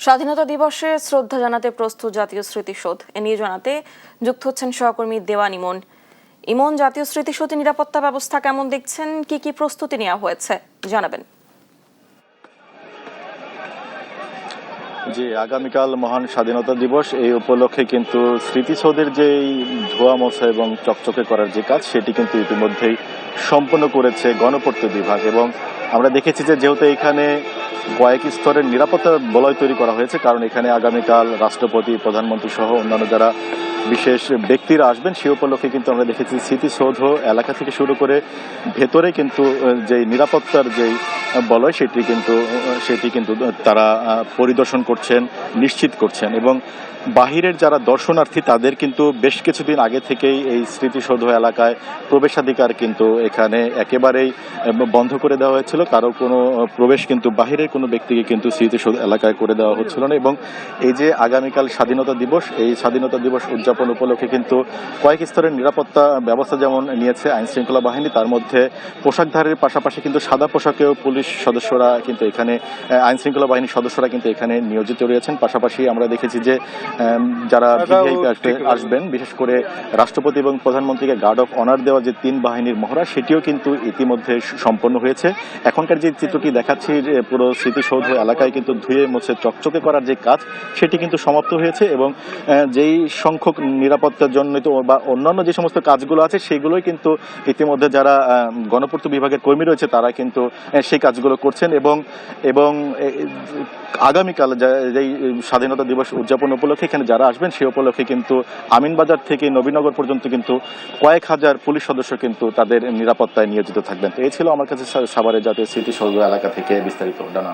স্বাধীনতা দিবসে শ্রদ্ধা জানাতে প্রস্তুত জাতীয় স্মৃতিসৌধ এ নিয়ে জানাতে যুক্ত হচ্ছেন সহকর্মী দেওয়ান ইমন। ইমন, জাতীয় স্মৃতিসৌধে নিরাপত্তা ব্যবস্থা কেমন দেখছেন, কি কি প্রস্তুতি নেওয়া হয়েছে জানাবেন। জি, আগামীকাল মহান স্বাধীনতা দিবস, এই উপলক্ষে কিন্তু স্মৃতিসৌধের যে ধোয়া মোছা এবং চকচকে করার যে কাজ, সেটি কিন্তু ইতিমধ্যেই সম্পন্ন করেছে গণপূর্ত বিভাগ। এবং আমরা দেখেছি যে যেহেতু এখানে কয়েক স্তরের নিরাপত্তা বলয় তৈরি করা হয়েছে, কারণ এখানে আগামীকাল রাষ্ট্রপতি, প্রধানমন্ত্রী সহ অন্যান্য যারা বিশেষ ব্যক্তিরা আসবেন, সে উপলক্ষে কিন্তু আমরা দেখেছি স্মৃতিসৌধ এলাকা থেকে শুরু করে ভেতরে কিন্তু যে নিরাপত্তার যেই বলয়, সেটি কিন্তু তারা পরিদর্শন করছেন, নিশ্চিত করছেন। এবং বাহিরের যারা দর্শনার্থী, তাদের কিন্তু বেশ কিছুদিন আগে থেকেই এই স্মৃতিসৌধ এলাকায় প্রবেশাধিকার কিন্তু এখানে একেবারেই বন্ধ করে দেওয়া হয়েছিল। কারো কোনো প্রবেশ কিন্তু বাহিরের কোনো ব্যক্তিকে কিন্তু স্মৃতিসৌধ এলাকায় করে দেওয়া হচ্ছিল না। এবং এই যে আগামীকাল স্বাধীনতা দিবস, এই স্বাধীনতা দিবস উদযাপন উপলক্ষে কিন্তু কয়েক স্তরের নিরাপত্তা ব্যবস্থা যেমন নিয়েছে আইন শৃঙ্খলা বাহিনী, তার মধ্যে পোশাকধারীর পাশাপাশি কিন্তু সাদা পোশাকেও পুলিশ সদস্যরা কিন্তু এখানে, আইন শৃঙ্খলা বাহিনীর সদস্যরা কিন্তু এখানে নিয়োজিত রয়েছেন। পাশাপাশি আমরা দেখেছি যে যারা ভিভিআইপি আসবেন, বিশেষ করে রাষ্ট্রপতি এবং প্রধানমন্ত্রীকে গার্ড অফ অনার দেওয়া যে 3 বাহিনীর মহড়া, সেটিও কিন্তু ইতিমধ্যে সম্পন্ন হয়েছে। এখনকার যে চিত্রটি দেখাচ্ছি, পুরো স্মৃতিসৌধ এলাকায় কিন্তু ধুয়ে মুছে চকচকে করার যে কাজ, সেটি কিন্তু সমাপ্ত হয়েছে। এবং যেই সংখ্যক নিরাপত্তার জন্য বা অন্যান্য যে সমস্ত কাজগুলো আছে, সেগুলোই কিন্তু ইতিমধ্যে যারা গণপূর্ত বিভাগের কর্মী রয়েছে, তারা কিন্তু সেই কাজগুলো করছেন। এবং আগামীকাল যেই স্বাধীনতা দিবস উদযাপন উপলক্ষে এখানে যারা আসবেন, সে উপলক্ষে কিন্তু আমিনবাজার থেকে নবীনগর পর্যন্ত কিন্তু কয়েক হাজার পুলিশ সদস্য কিন্তু তাদের নিরাপত্তায় নিয়োজিত থাকবেন। তো এই ছিল আমার কাছে সাভারের জাতীয় স্মৃতিসৌধ এলাকা থেকে বিস্তারিত। ডানা।